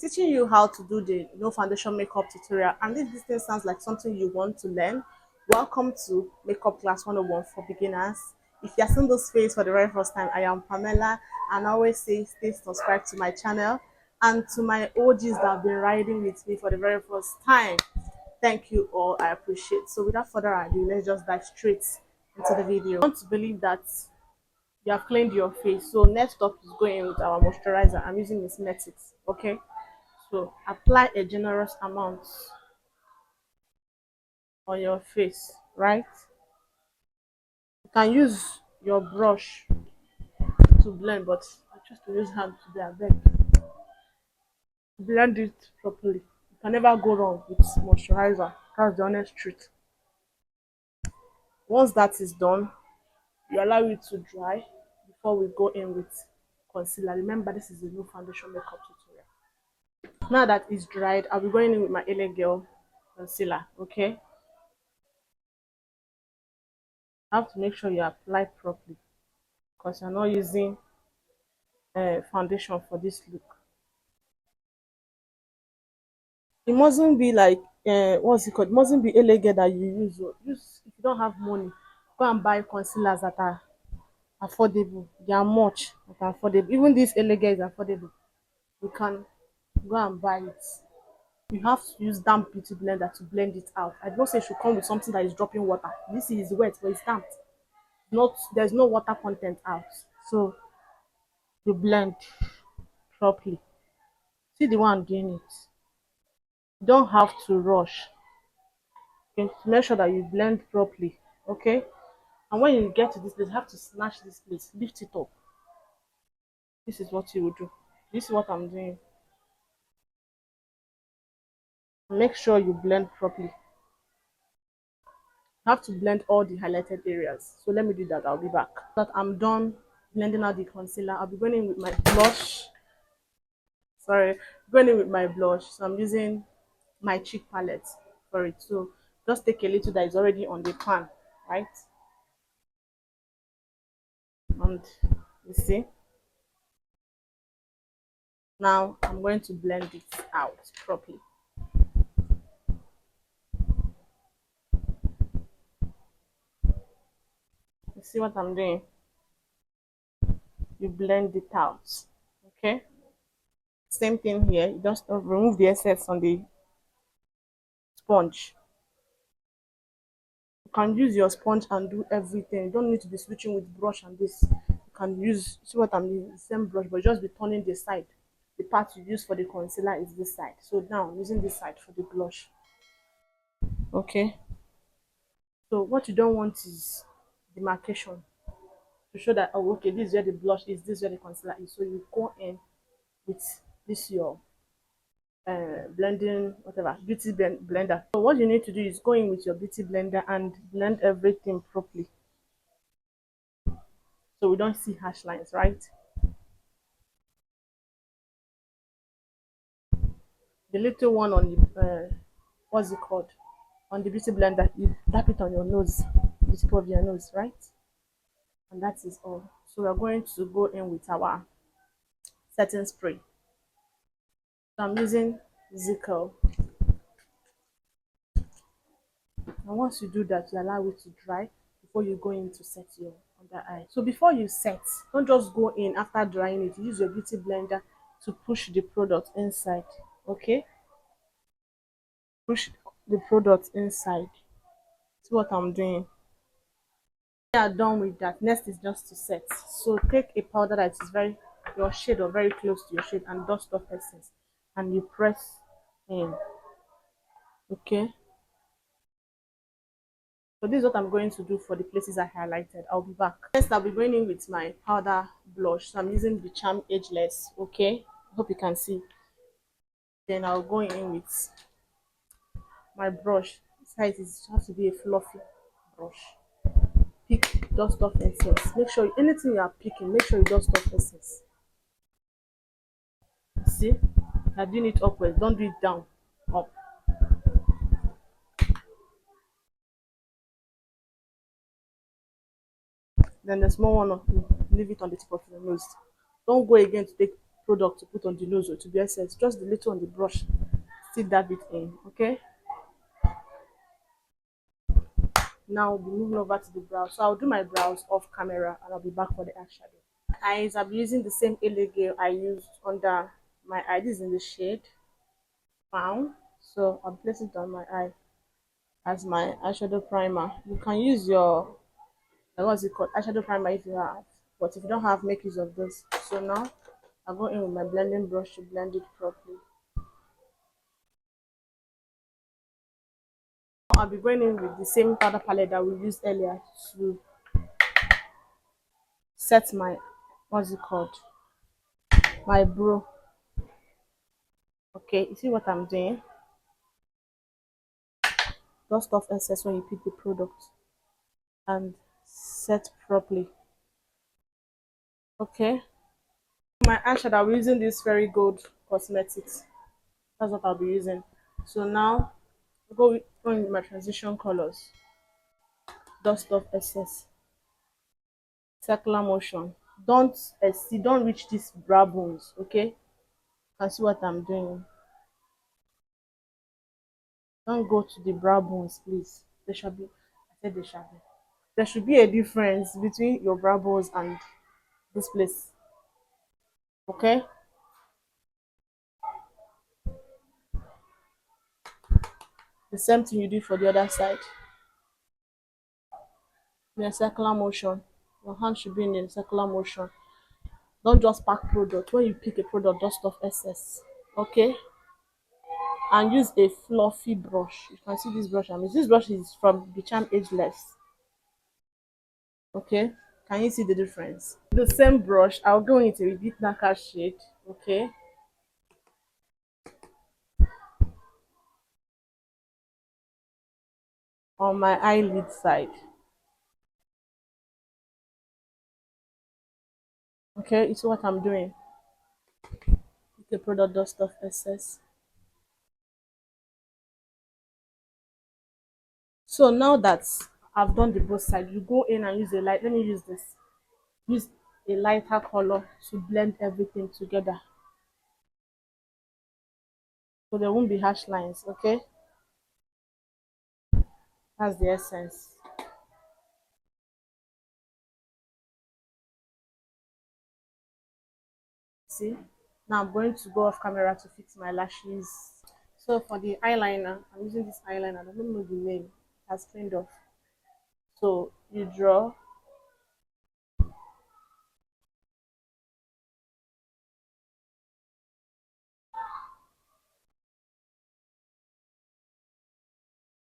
Teaching you how to do the no foundation makeup tutorial. And if this thing sounds like something you want to learn, welcome to Makeup Class 101 for beginners. If you're seeing this face for the very first time, I am Pamela, and I always say stay subscribed to my channel. And to my OGs that have been riding with me for the very first time, thank you all. I appreciate. So without further ado, let's just dive straight into the video. I want to believe that you have cleaned your face. So next up is going with our moisturizer. I'm using cosmetics. Okay. So apply a generous amount on your face, right? You can use your brush to blend, but I choose to use hand today. I beg. Blend it properly. You can never go wrong with moisturizer. That's the honest truth. Once that is done, you allow it to dry before we go in with concealer. Remember, this is a new foundation makeup tutorial. Now that it's dried, I'll be going in with my LA Girl concealer. Okay, I have to make sure you apply properly because you're not using foundation for this look. It mustn't be like what's it called? It mustn't be elegant that you use. Use if you don't have money, go and buy concealers that are affordable. They are much that are affordable. Even this elegant is affordable. You can go and buy it. You have to use damp beauty blender to blend it out. I don't say it should come with something that is dropping water. This is wet, but it's damp. Not there's no water content out. So you blend properly. See the one doing it. You don't have to rush. Okay, to make sure that you blend properly. Okay, and when you get to this place, you have to snatch this place, lift it up. This is what you will do. This is what I'm doing. Make sure you blend properly. You have to blend all the highlighted areas. So let me do that. I'll be back. That I'm done blending out the concealer. I'll be going in with my blush. Sorry, going in with my blush. So I'm using my cheek palette for it. So just take a little that is already on the pan, right? And you see. Now I'm going to blend it out properly. You see what I'm doing? You blend it out. Okay. Same thing here. You just remove the excess on the sponge. You can use your sponge and do everything. You don't need to be switching with brush and this. You can use, see what I'm using, the same brush, but just be turning the side. The part you use for the concealer is this side. So now I'm using this side for the blush. Okay. So what you don't want is demarcation to show that, oh, okay, this is where the blush is, this is where the concealer is. So you go in with this your blending whatever beauty blender. So what you need to do is go in with your beauty blender and blend everything properly so we don't see harsh lines, right? The little one on the what's it called, on the beauty blender, you tap it on your nose, the tip of your nose, right? And that is all. So we're going to go in with our setting spray. So I'm using Zico. And once you do that, you allow it to dry before you go in to set your under eye. So before you set, don't just go in after drying it. Use your beauty blender to push the product inside. Okay? Push the product inside. See what I'm doing? We are done with that. Next is just to set. So take a powder that is very your shade or very close to your shade and dust off essence and you press in. Okay? So this is what I'm going to do for the places I highlighted. I'll be back. Next, I'll be going in with my powder blush. So I'm using the Charm Ageless. Okay, I hope you can see. Then I'll go in with my brush. This size is has to be a fluffy brush. Pick dust off essence. Make sure anything you are picking, make sure you dust off essence. See, you're doing it upwards. Don't do it down. Up. Then the small one, leave it on the tip of your nose. Don't go again to take product to put on the nose or to be essence, just the little on the brush, stick that bit in. Okay, now we'll be moving over to the brows. So I'll do my brows off camera and I'll be back for the eyeshadow. Eyes, I'll be using the same elegant I used under my eye. This is in the shade Found. So I'll place it on my eye as my eyeshadow primer. You can use your what's it called, eyeshadow primer if you have, but if you don't have, make use of this. So now I'll go in with my blending brush to blend it properly. I'll be going in with the same powder palette that we used earlier to set my what's it called, my brow. Okay, you see what I'm doing? Dust off excess when you pick the product and set properly. Okay, my eyeshadow, I'm using this very gold cosmetics. That's what I'll be using. So now go in with my transition colors. Dust off excess, circular motion. Don't reach these brow bones. Okay, you can see what I'm doing. Don't go to the brow bones, please. There should be, I said there should be. There should be a difference between your brow bones and this place. Okay, the same thing you do for the other side. In a circular motion. Your hand should be in a circular motion. Don't just pack product. When you pick a product, dust off excess. Okay, and use a fluffy brush. You can see this brush. I mean, this brush is from the Charm Ageless. Okay, can you see the difference? The same brush, I'll go into a bit darker shade. Okay, on my eyelid side. Okay, you see what I'm doing? The product dust off excess. So now that I've done the both side, you go in and use a light. Let me use this. Use a lighter color to blend everything together, so there won't be harsh lines. Okay, that's the essence. See, now I'm going to go off camera to fix my lashes. So for the eyeliner, I'm using this eyeliner. I don't know the name. It has cleaned off. So you draw,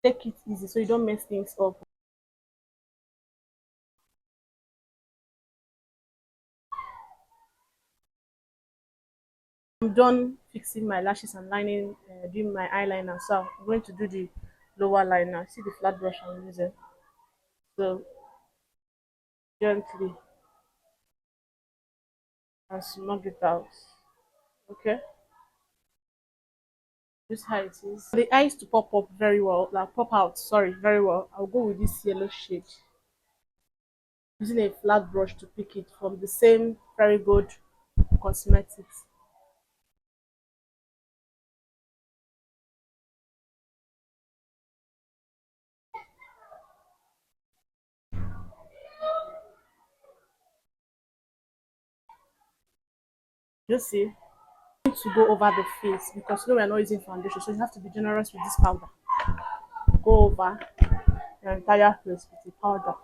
take it easy so you don't mess things up. I'm done fixing my lashes and lining, doing my eyeliner. So I'm going to do the lower liner. See the flat brush I'm using. So gently and smudge it out. Okay, this how it is. For the eyes to pop up very well, like pop out, sorry, very well, I'll go with this yellow shade. Using a flat brush to pick it from the same very good cosmetics. You see, need to go over the face because you know we're not using foundation, so you have to be generous with this powder. Go over the entire face with the powder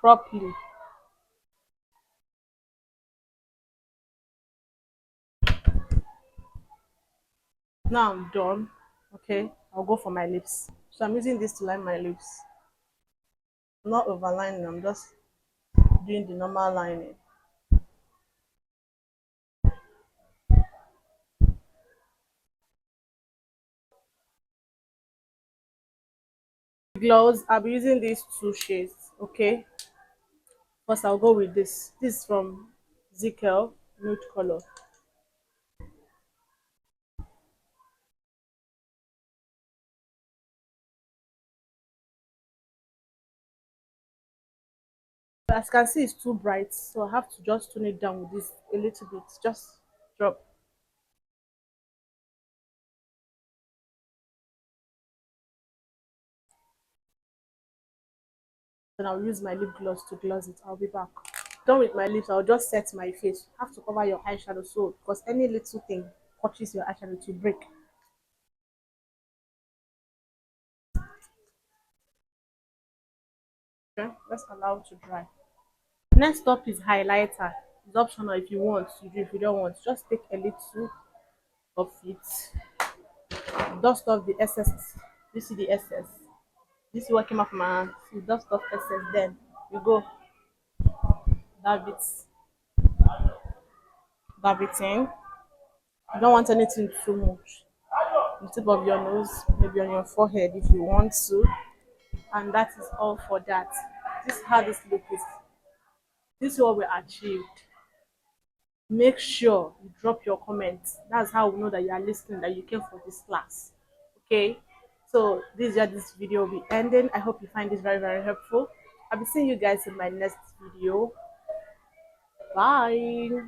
properly. Now I'm done. Okay, I'll go for my lips. So I'm using this to line my lips. I'm not overlining, I'm just doing the normal lining. Glows, I'll be using these two shades. Okay, first I'll go with this. This is from Zickel, nude color. As you can see, it's too bright, so I have to just tone it down with this a little bit. Just drop. Then I'll use my lip gloss to gloss it. I'll be back. Done with my lips, I'll just set my face. Have to cover your eyeshadow so because any little thing touches your eyeshadow to break. Okay, let's allow it to dry. Next up is highlighter. It's optional if you want to do, if you don't want. Just take a little of it. Dust off the excess. You see the excess. This is what came up from my hand. You dust off excess, then you go dab it, dab it in. You don't want anything too much. On the tip of your nose, maybe on your forehead if you want to. And that is all for that. This is how this look is. This is what we achieved. Make sure you drop your comments. That's how we know that you are listening, that you came for this class. Okay, so this is where this video will be ending. I hope you find this very, very helpful. I'll be seeing you guys in my next video. Bye.